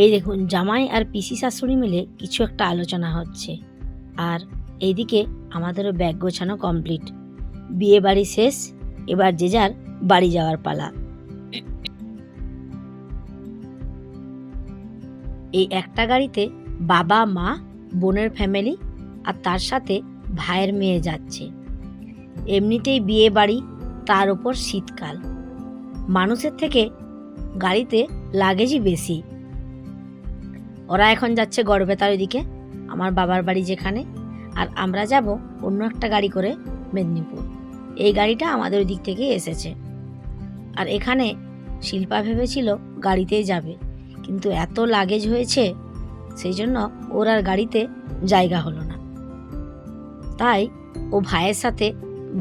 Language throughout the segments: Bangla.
এই দেখুন জামাই আর পিসি শাশুড়ি মিলে কিছু একটা আলোচনা হচ্ছে। আর এইদিকে আমাদেরও ব্যাগ গোছানো কমপ্লিট। বিয়ে বাড়ি শেষ, এবার যে যার বাড়ি যাওয়ার পালা। এই একটা গাড়িতে বাবা, মা, বোনের ফ্যামিলি আর তার সাথে ভাইয়ের মেয়ে যাচ্ছে। এমনিতেই বিয়ে বাড়ি, তার উপর শীতকাল, মানুষের থেকে গাড়িতে লাগেজই বেশি। ওরা এখন যাচ্ছে গড়বেতার ওইদিকে, আমার বাবার বাড়ি যেখানে, আর আমরা যাব অন্য একটা গাড়ি করে মেদিনীপুর। এই গাড়িটা আমাদের ওই দিক থেকে এসেছে। আর এখানে শিল্পা ভেবেছিল গাড়িতেই যাবে, কিন্তু এত লাগেজ হয়েছে সেই জন্য ওর আর গাড়িতে জায়গা হলো না, তাই ও ভাইয়ের সাথে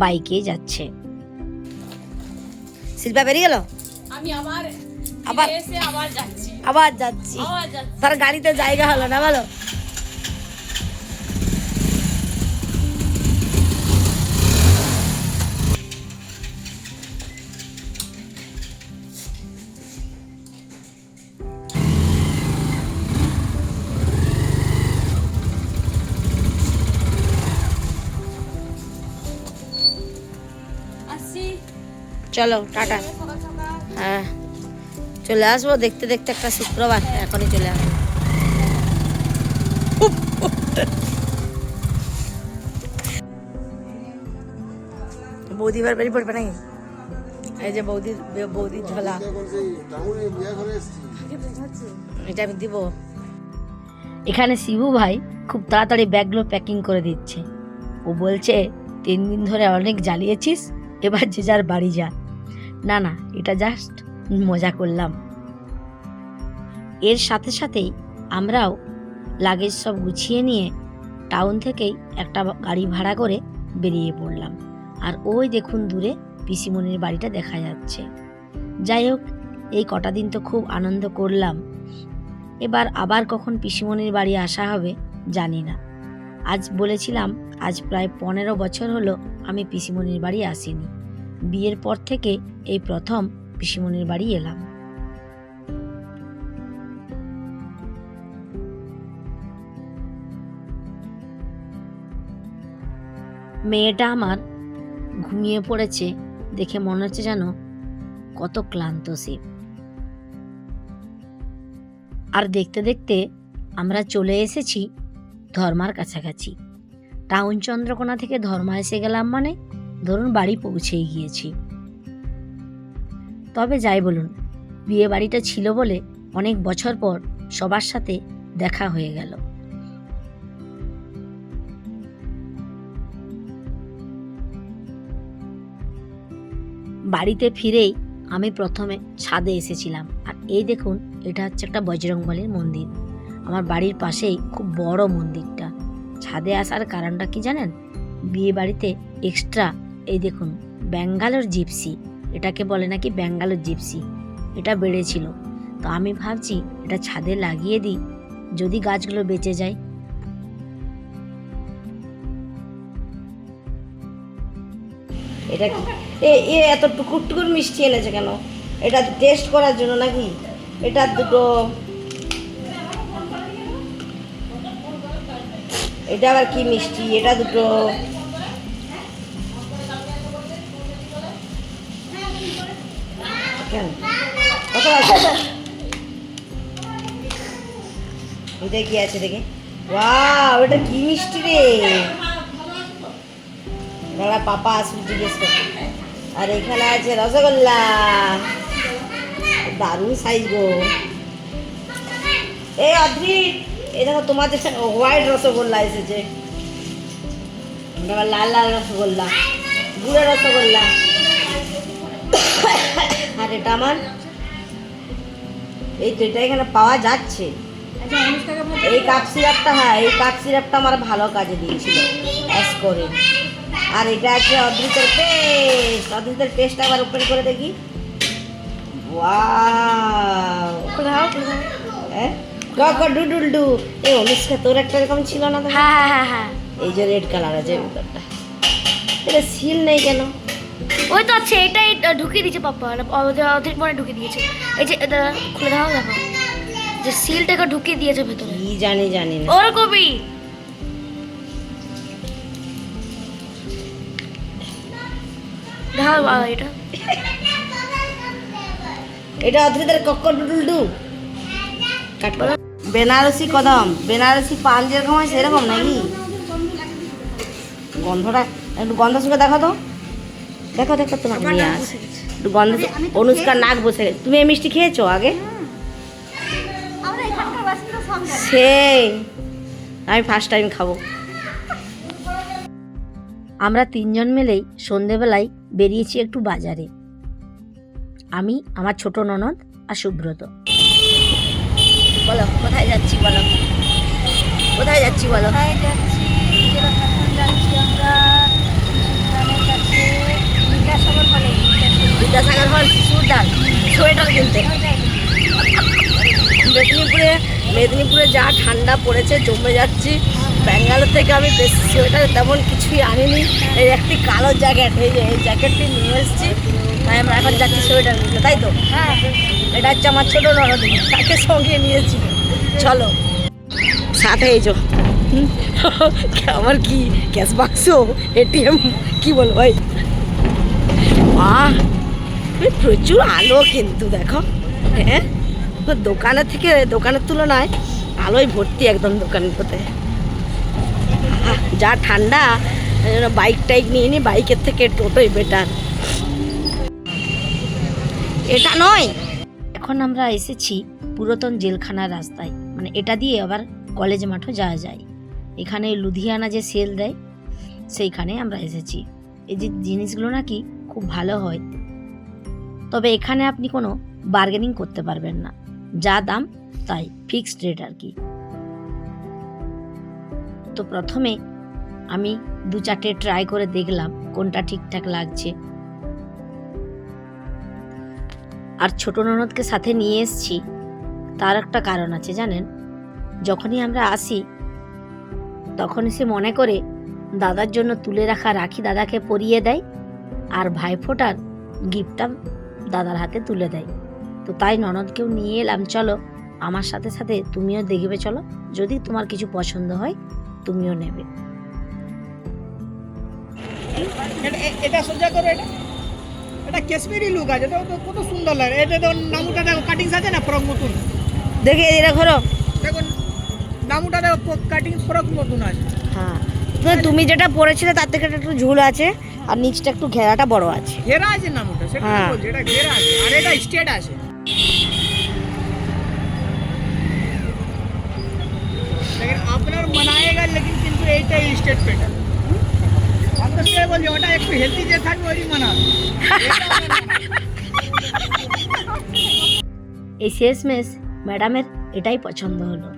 বাইকে যাচ্ছে। শিল্পা বেরিয়ে গেল, আমি আবার যাচ্ছি। তার গাড়িতে জায়গা হলো না, বলো। চলো টাটা। হ্যাঁ চলে আসবো দেখতে দেখতে, একটা শুক্রবার এখনই চলে আসবো। বৌদি বার বাড়ি পড়বে নাকি? এই যে বৌদির ঝোলা, এটা আমি দিব। এখানে শিবু ভাই খুব তাড়াতাড়ি ব্যাগগুলো প্যাকিং করে দিচ্ছে। ও বলছে 3 দিন ধরে অনেক জ্বালিয়েছিস, এবার যে যার বাড়ি যা। না না, এটা জাস্ট মজা করলাম। এর সাথে সাথেই আমরাও লাগেজ সব গুছিয়ে নিয়ে টাউন থেকেই একটা গাড়ি ভাড়া করে বেরিয়ে পড়লাম। আর ওই দেখুন দূরে পিসিমণির বাড়িটা দেখা যাচ্ছে। যাই হোক, এই কটা দিন তো খুব আনন্দ করলাম। এবার আবার কখন পিসিমণির বাড়ি আসা হবে জানি না। আজ বলেছিলাম, আজ প্রায় 15 বছর হলো আমি পিসিমণির বাড়ি আসিনি। বিয়ের পর থেকে এই প্রথম পিসিমণির বাড়ি এলাম। মেয়েটা আমার ঘুমিয়ে পড়েছে, দেখে মনে হচ্ছে যেন কত ক্লান্ত সে। আর দেখতে দেখতে আমরা চলে এসেছি ধর্মার কাছাকাছি। টাউন চন্দ্রকোনা থেকে ধর্মা এসে গেলাম মানে ধরুন বাড়ি পৌঁছেই গিয়েছি। তবে যাই বলুন, বিয়ে বাড়িটা ছিল বলে অনেক বছর পর সবার সাথে দেখা হয়ে গেল। বাড়িতে ফিরেই আমি প্রথমে ছাদে এসেছিলাম। আর এই দেখুন, এটা হচ্ছে একটা বজরংবলীর মন্দির। আমার বাড়ির পাশেই খুব বড় মন্দিরটা। ছাদে আসার কারণটা কি জানেন? বিয়ে বাড়িতে এক্সট্রা এই দেখুন ব্যাঙ্গালোর জিপসি, এটাকে বলে নাকি ব্যাঙ্গালোর জিপসি, এটা বেড়েছিল। তো আমি ভাবছি এটা ছাদে লাগিয়ে দিই, যদি গাছগুলো বেঁচে যায়। এটা কি এত টুকুর টুকুর মিষ্টি এনেছে কেন? এটা টেস্ট করার জন্য নাকি? এটা দুটো, এটা আবার কি মিষ্টি? এটা দুটো, কত আছে? এটা কি আছে দেখে? ওয়াও, এটা কি মিষ্টি রে! দাঁড়া, পাপা আসলে জিজ্ঞেস করছে। আর এখানে আছে রসগোল্লা, দারুণ সাইজ গো। এই অদ্রিত, এই দেখো তোমাদের হোয়াইট রসগোল্লা এসেছে, লাল লাল রসগোল্লা, গুড়ের রসগোল্লা। আর এটা আমার, এই তো এটা এখানে পাওয়া যাচ্ছে। এই কাপ সিরাপটা, হ্যাঁ এই কাপ সিরাপটা আমার ভালো কাজে দিয়েছিল অ্যাশ করে। আর এটা আছে অদ্রিতের পেস্ট, অদ্রিতের পেস্টটা আবার ওপেন করে দেখি। ওয়াও, হ্যাঁ ডুডুলডু। এই অনুষ্কা তোর একটা এরকম ছিল না? হ্যাঁ, এই যে রেড কালার আছে ভিতরটা, এটা সিল নেই কেন? ওই তো আছে, এটাই ঢুকিয়ে দিয়েছে পাপা, অধিক মনে ঢুকিয়ে দিয়েছে। এই যে খুলে দাও, দেখো যে সিলটাকে ঢুকিয়ে দিয়েছে ভেতরে। কি জানি না। ওলকপি। ঢাল বাবা এটা। এটা অদ্রিতের কক্কডুডুলডু কাট কর। বেনারসি কদম, বেনারসি পান যেরকম হয় সেরকম নাকি? গন্ধটা একটু গন্ধ শুকে দেখো তো, দেখো তোমার নিয়ে আস একটু গন্ধ। অনুষ্কার নাক বসে গেছে। তুমি এই মিষ্টি খেয়েছো আগে? সেই আমি ফার্স্ট টাইম খাবো। আমরা তিনজন মিলেই সন্ধেবেলায় বেরিয়েছি একটু বাজারে। আমি, আমার ছোট ননদ আর সুব্রত। বলো কোথায় যাচ্ছি, বলো কোথায় যাচ্ছি বলো। বিদ্যাসাগর হল শিশুর ডাল সোয়েটার কিনতে। মেদিনীপুরে যা ঠান্ডা পড়েছে জমে যাচ্ছি। ব্যাঙ্গালোর থেকে আমি বেশি সোয়েটার তেমন কিছুই আনিনি। এই একটি কালো জ্যাকেট, এই যে এই জ্যাকেটটি নিয়ে এসেছি, তাই আমরা এখন যাচ্ছি সোয়েটার কিনতে, তাই তো? হ্যাঁ, এটা হচ্ছে আমার ছোটো ননদ, তাকে সঙ্গে নিয়েছি। চলো সাথে এই যে আমার কি ক্যাশ বাক্স, এটিএম, কি বলবো ভাই। প্রচুর আলো কিন্তু দেখো। হ্যাঁ, দোকানের তুলনায় আলোয় ভর্তি একদম দোকানের মধ্যে। যা ঠান্ডা, বাইক টাইক নিয়ে নি, বাইকের থেকে টোটোই বেটার। এটা নয়। এখন আমরা এসেছি পুরাতন জেলখানার রাস্তায়, মানে এটা দিয়ে আবার কলেজ মাঠও যাওয়া যায়। এখানে লুধিয়ানা যে সেল দেয় সেইখানে আমরা এসেছি। এই যে জিনিসগুলো নাকি খুব ভালো হয়, তবে এখানে আপনি কোনো বার্গেনিং করতে পারবেন না, যা দাম তাই ফিক্সড রেট আর কি। তো প্রথমে আমি 2-4টে ট্রাই করে দেখলাম কোনটা ঠিকঠাক লাগছে। আর ছোট ননদকে সাথে নিয়ে এসেছি, তার একটা কারণ আছে জানেন। যখনই আমরা আসি তখনই সে মনে করে দাদার জন্য তুলে রাখা রাখি দাদাকে পরিয়ে দেয়, আর ভাইফোঁটার গিফটটা দাদার হাতে তুলে দেয়। তো তাই ননদকেও নিয়ে এলাম, চলো আমার সাথে সাথে তুমিও দেখবে, চলো যদি তোমার কিছু পছন্দ হয় তুমিও নেবে। এটা সোজা করো, এটা কাশ্মীরি লুক আছে, তো কত সুন্দর লাগে। এটা তো নামুটা দেখো, কাটিংস আছে না ফ্রক মতন, দেখে এটা ঘোরো, দেখুন নামুটা দেখো, কাটিং ফ্রক মতন আছে। হ্যাঁ, তুমি যেটা পরেছিলে তার থেকে একটু ঝুল আছে, আর নিচটা একটু ঘেরাটা বড় আছে। ঘেরা আছে নামুটা, সেটা বলছি, এটা ঘেরা আছে, আর এটা স্ট্রেট আছে। लेकिन আপনার মানায়েগা, लेकिन কিন্তু এইটাই স্ট্রেট প্যাটার্ন। আমি তো সে বলি ওটা একটু হেলদি যে থাকবে ওই মানাবে। এই শেষমেশ ম্যাডামের এটাই পছন্দ হলো।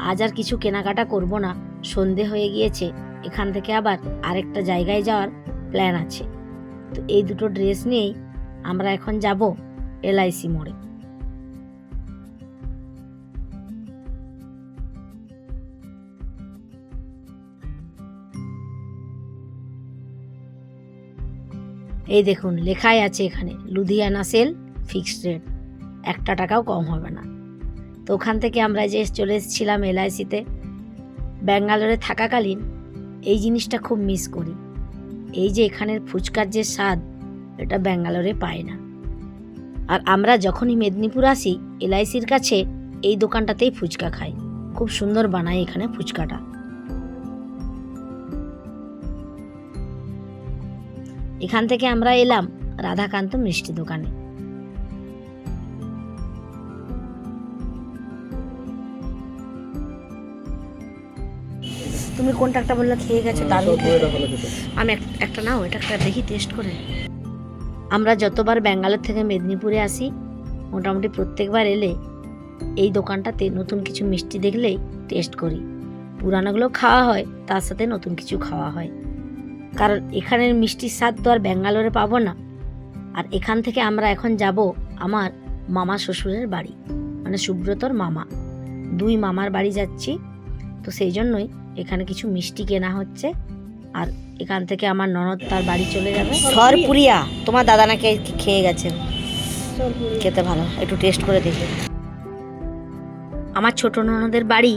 আজ আর কিছু কেনাকাটা করব না, সন্ধে হয়ে গিয়েছে। এখান থেকে আবার আরেকটা জায়গায় যাওয়ার প্ল্যান আছে। তো এই দুটো ড্রেস নিয়েই আমরা এখন যাব LIC মোড়ে। এই দেখুন লেখাই আছে এখানে লুধিয়ানা সেল ফিক্সড রেট, 1 টাকাও কম হবে না। তো ওখান থেকে আমরা যে চলে এসেছিলাম LICতে। ব্যাঙ্গালোরে থাকাকালীন এই জিনিসটা খুব মিস করি। এই যে এখানের ফুচকার যে স্বাদ, এটা ব্যাঙ্গালোরে পায় না। আর আমরা যখনই মেদিনীপুর আসি LICর কাছে এই দোকানটাতেই ফুচকা খাই। খুব সুন্দর বানায় এখানে ফুচকাটা। এখান থেকে আমরা এলাম রাধাকান্ত মিষ্টি দোকানে। তুমি কোনটা একটা বললে খেয়ে গেছো, দারুণ খেতে। আমি একটা নাও, এটা একটা দেখি টেস্ট করে। আমরা যতবার ব্যাঙ্গালোর থেকে মেদিনীপুরে আসি, মোটামুটি প্রত্যেকবার এলে এই দোকানটাতে নতুন কিছু মিষ্টি দেখলেই টেস্ট করি। পুরানোগুলো খাওয়া হয়, তার সাথে নতুন কিছু খাওয়া হয়। কারণ এখানের মিষ্টির স্বাদ তো আর ব্যাঙ্গালোরে পাবো না। আর এখান থেকে আমরা এখন যাব আমার মামা শ্বশুরের বাড়ি, মানে সুব্রতর মামা। 2 মামার বাড়ি যাচ্ছি, তো সেই জন্যই এখানে কিছু মিষ্টি কেনা হচ্ছে। আর এখান থেকে আমার ননদ তার বাড়ি চলে যাবে। সরপুরিয়া তোমার দাদা নাকি খেয়ে গেছে। খেতে ভালো, একটু টেস্ট করে দেখি। আমার ছোট ননদের বাড়ি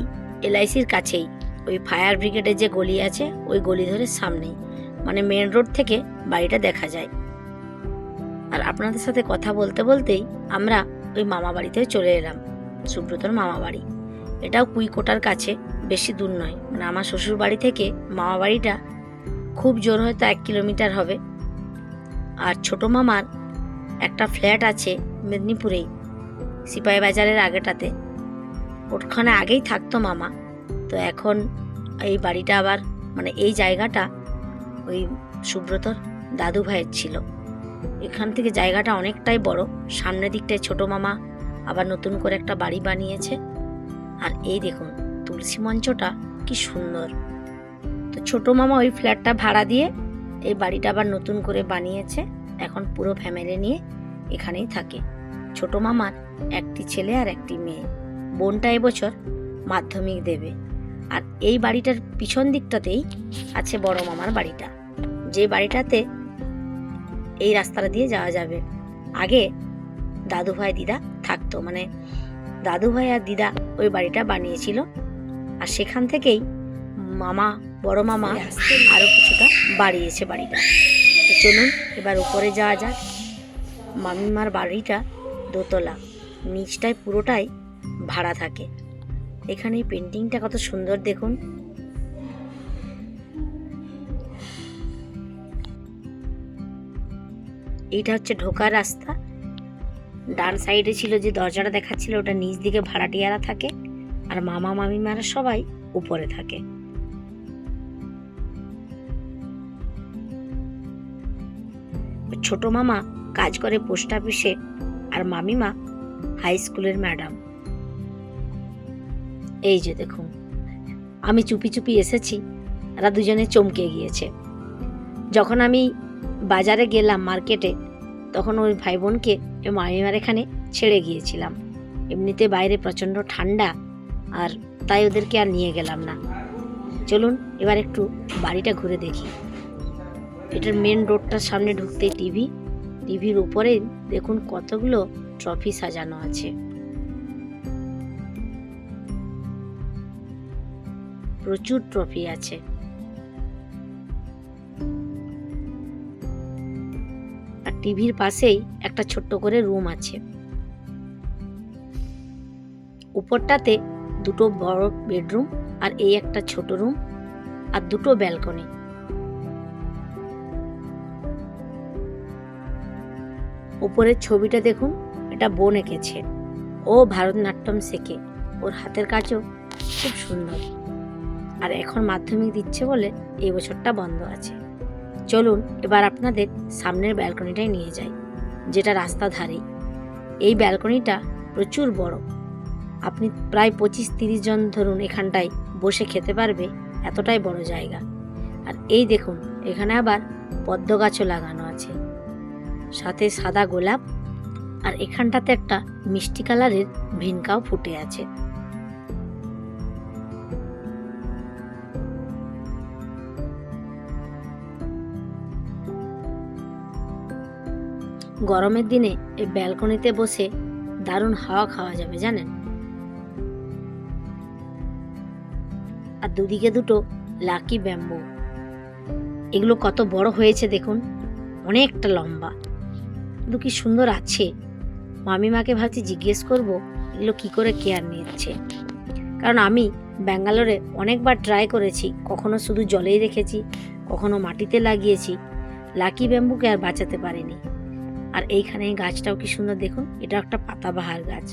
এলআইসির কাছেই, ওই ফায়ার ব্রিগেডের যে গলি আছে ওই গলি ধরে সামনেই, মানে মেন রোড থেকে বাড়িটা দেখা যায়। আর আপনাদের সাথে কথা বলতে বলতেই আমরা ওই মামা বাড়িতে চলে এলাম, সুব্রতর মামা বাড়ি। এটাও কুইকোটার কাছে, বেশি দূর নয়। মানে আমার শ্বশুর বাড়ি থেকে মামা বাড়িটা খুব জোর হয়তো 1 কিলোমিটার হবে। আর ছোট মামার একটা ফ্ল্যাট আছে মেদিনীপুরেই, সিপাহী বাজারের আগেটাতে। ওখানে আগেই থাকতো মামা, তো এখন এই বাড়িটা আবার, মানে এই জায়গাটা ওই সুব্রতর দাদু ভাইয়ের ছিল। এখান থেকে জায়গাটা অনেকটাই বড়। সামনের দিকটায় ছোট মামা আবার নতুন করে একটা বাড়ি বানিয়েছে। আর এই দেখুন তুলসী মঞ্চটা কি সুন্দর। তো ছোট মামা ওই ফ্ল্যাটটা ভাড়া দিয়ে এই বাড়িটা আবার নতুন করে বানিয়েছে। এখন পুরো ফ্যামিলি নিয়ে এখানেই থাকে। ছোট মামার একটি ছেলে আর একটি মেয়ে। বোনটা এবছর মাধ্যমিক দেবে। আর এই বাড়িটার পিছন দিকটাতেই আছে বড় মামার বাড়িটা, যে বাড়িটাতে এই রাস্তাটা দিয়ে যাওয়া যাবে। আগে দাদু ভাই দিদা থাকতো, মানে দাদু ভাই আর দিদা ওই বাড়িটা বানিয়েছিল। আর সেখান থেকেই মামা, বড় মামা আরো কিছুটা বাড়িয়েছে বাড়িটা। তো চলুন এবার উপরে যাওয়া যাক। মামিমার বাড়িটা দোতলা, নিচটায় পুরোটাই ভাড়া থাকে। এখানে এই পেন্টিংটা কত সুন্দর দেখুন। এইটা হচ্ছে ঢোকার রাস্তা। ডান সাইডে ছিল যে দরজাটা দেখাচ্ছিল, ওটা নিচ দিকে ভাড়াটিয়ারা থাকে, আর মামা মামিমারা সবাই উপরে থাকে। ছোট মামা কাজ করে পোস্ট অফিসে, আর মামিমা হাই স্কুলের ম্যাডাম। এই যে দেখুন, আমি চুপি চুপি এসেছি, এরা দুজনে চমকে গিয়েছে। যখন আমি বাজারে গেলাম মার্কেটে, তখন ওই ভাই বোনকে মামিমার এখানে ছেড়ে গিয়েছিলাম। এমনিতে বাইরে প্রচণ্ড ঠান্ডা, আর তাই ওদেরকে আর নিয়ে গেলাম না। চলুন এবার একটু বাড়িটা ঘুরে দেখি। এটার মেন রোডটার সামনে ঢুকতে টিভির উপরে দেখুন কতগুলো ট্রফি সাজানো আছে। প্রচুর ট্রফি আছে। আর টিভির পাশেই একটা ছোট্ট করে রুম আছে। উপরটাতে দুটো বড় বেডরুম, আর এই একটা ছোট রুম, আর দুটো ব্যালকনি। উপরের ছবিটা দেখুন, এটা বোন এঁকেছে। ও ভারতনাট্যম শেখে, ওর হাতের কাজও খুব সুন্দর। আর এখন মাধ্যমিক দিচ্ছে বলে এই বছরটা বন্ধ আছে। চলুন এবার আপনাদের সামনের ব্যালকনিটাই নিয়ে যাই, যেটা রাস্তা ধারেই। এই ব্যালকনিটা প্রচুর বড়। আপনি প্রায় 25-30 জন ধরুন এখানটায় বসে খেতে পারবে, এতটাই বড় জায়গা। আর এই দেখুন এখানে আবার পদ্ম গাছও লাগানো আছে, সাথে সাদা গোলাপ। আর এখানটাতে একটা মিষ্টি কালারের ভিনকাও ফুটে আছে। গরমের দিনে এই ব্যালকনিতে বসে দারুণ হাওয়া খাওয়া যাবে জানেন। আর দুদিকে দুটো লাকি ব্যাম্বু, এগুলো কত বড় হয়েছে দেখুন, অনেকটা লম্বা, কিন্তু কি সুন্দর আছে। মামিমাকে ভাবছি জিজ্ঞেস করব এগুলো কি করে কেয়ার নিচ্ছে, কারণ আমি ব্যাঙ্গালোরে অনেকবার ট্রাই করেছি, কখনো শুধু জলেই রেখেছি, কখনো মাটিতে লাগিয়েছি, লাকি ব্যাম্বুকে আর বাঁচাতে পারিনি। আর এইখানে এই গাছটাও কি সুন্দর দেখুন, এটা একটা পাতাবাহার গাছ।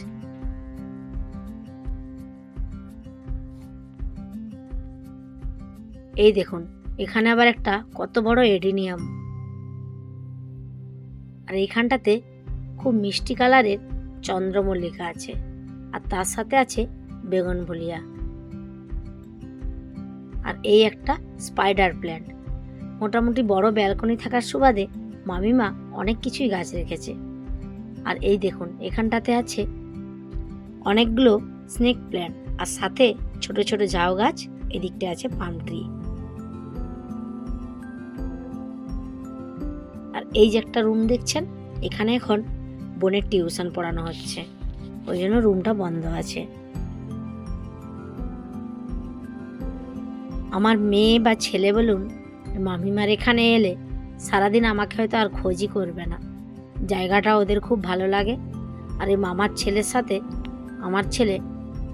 এই দেখুন এখানে আবার একটা কত বড় এডেনিয়াম। আর এইখানটাতে খুব মিষ্টি কালারের চন্দ্রমল্লিকা আছে, আর তার সাথে আছে বেগুনভুলিয়া। আর এই একটা স্পাইডার প্ল্যান্ট। মোটামুটি বড় ব্যালকনি থাকার সুবাদে মামিমা অনেক কিছুই গাছ রেখেছে। আর এই দেখুন এখানটাতে আছে অনেকগুলো স্নেক প্ল্যান্ট, আর সাথে ছোট ছোট ঝাউ গাছ। এদিকটা আছে পাম ট্রি। আর এই যে একটা রুম দেখছেন, এখানে এখন বোনের টিউশন পড়ানো হচ্ছে, ওই জন্য রুমটা বন্ধ আছে। আমার মেয়ে বা ছেলে বলুন, মামিমার এখানে এলে সারাদিন আমাকে হয়তো আর খোঁজই করবে না। জায়গাটা ওদের খুব ভালো লাগে, আর এই মামার ছেলের সাথে আমার ছেলে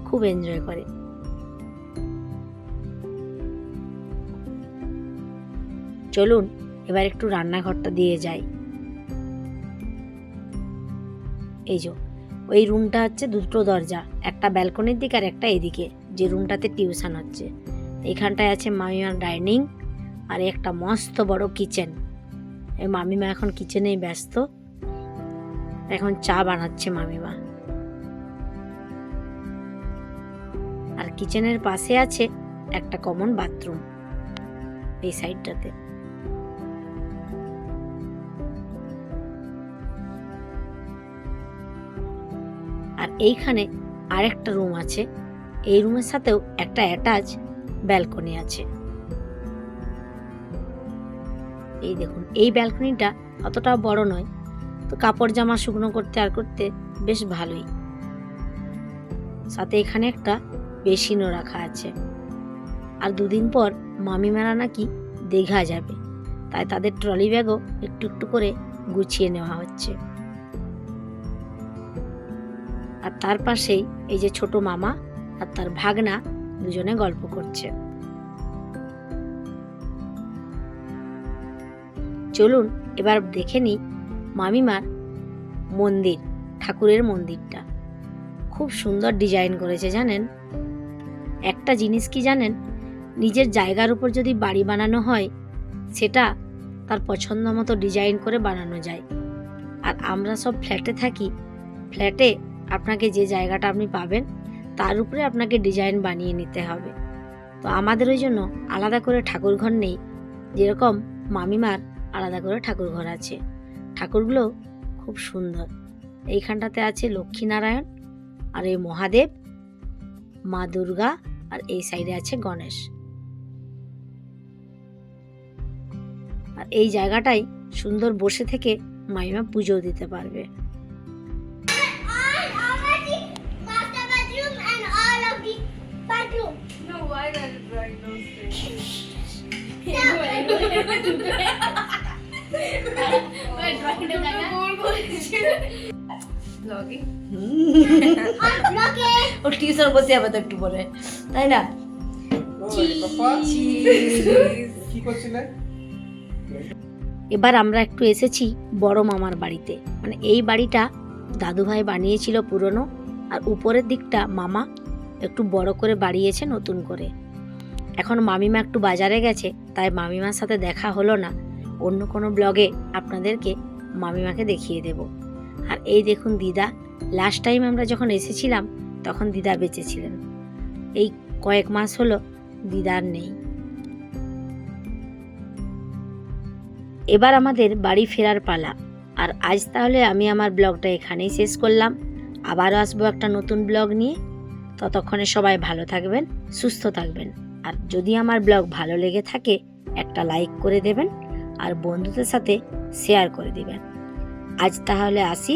খুব এনজয় করে। চলুন এবার একটু রান্নাঘরটা দিয়ে যাই। এই যে ওই রুমটা হচ্ছে দুটো দরজা, একটা ব্যালকনির দিকে আর একটা এদিকে, যে রুমটাতে টিউশন হচ্ছে। এখানটায় আছে মামিমার ডাইনিং আর একটা মস্ত বড় কিচেন। এই মামিমা এখন কিচেনেই ব্যস্ত, এখন চা বানাচ্ছে মামিমা। আর কিচেনের পাশে আছে একটা কমন বাথরুম এই সাইডটাতে। আর এইখানে আরেকটা রুম আছে, এই রুমের সাথেও একটা অ্যাটাচ ব্যালকনি আছে। এই দেখুন, এই ব্যালকনিটা অতটা বড় নয়, তো কাপড় জামা শুকনো করতে আর করতে বেশ ভালোই। সাথে এখানে একটা বেসিনও রাখা আছে। আর দুদিন পর মামিমারা নাকি দীঘা যাবে, তাই তাদের ট্রলি ব্যাগও একটু একটু করে গুছিয়ে নেওয়া হচ্ছে। আর তার পাশেই এই যে ছোট মামা আর তার ভাগনা দুজনে গল্প করছে। চলুন এবার দেখে নিই মামিমার মন্দির, ঠাকুরের মন্দিরটা খুব সুন্দর ডিজাইন করেছে জানেন। একটা জিনিস কি জানেন, নিজের জায়গার উপর যদি বাড়ি বানানো হয় সেটা তার পছন্দ মতো ডিজাইন করে বানানো যায়। আর আমরা সব ফ্ল্যাটে থাকি, ফ্ল্যাটে আপনাকে যে জায়গাটা আপনি পাবেন তার উপরে আপনাকে ডিজাইন বানিয়ে নিতে হবে। তো আমাদের ওই জন্য আলাদা করে ঠাকুর ঘর নেই, যেরকম মামিমার আলাদা করে ঠাকুর ঘর আছে। ঠাকুরগুলো খুব সুন্দর। এইখানটাতে আছে লক্ষ্মীনারায়ণ, আর এই মহাদেব, মা দুর্গা, আর এই সাইডে আছে গণেশ। আর এই জায়গাটাই সুন্দর বসে থেকে মামিমা পুজো দিতে পারবে। ও টিউশন বসে যাবে তো একটু পরে, তাই না? এবার আমরা একটু এসেছি বড় মামার বাড়িতে। মানে এই বাড়িটা দাদুভাই বানিয়েছিল পুরনো, আর উপরের দিকটা মামা একটু বড় করে বাড়িয়েছে নতুন করে। এখন মামিমা একটু বাজারে গেছে, তাই মামিমার সাথে দেখা হলো না। অন্য কোনো ব্লগে আপনাদেরকে মামিমাকে দেখিয়ে দেব। আর এই দেখুন দিদা, লাস্ট টাইম আমরা যখন এসেছিলাম তখন দিদা বেঁচে ছিলেন। এই কয়েক মাস হলো দিদার নেই। এবার আমাদের বাড়ি ফেরার পালা। আর আজ তাহলে আমি আমার ব্লগটা এখানেই শেষ করলাম। আবারও আসবো একটা নতুন ব্লগ নিয়ে। ততক্ষণে সবাই ভালো থাকবেন, সুস্থ থাকবেন। আর যদি আমার ব্লগ ভালো লেগে থাকে একটা লাইক করে দেবেন, আর বন্ধুদের সাথে শেয়ার করে দিবেন। আজ তাহলে আসি।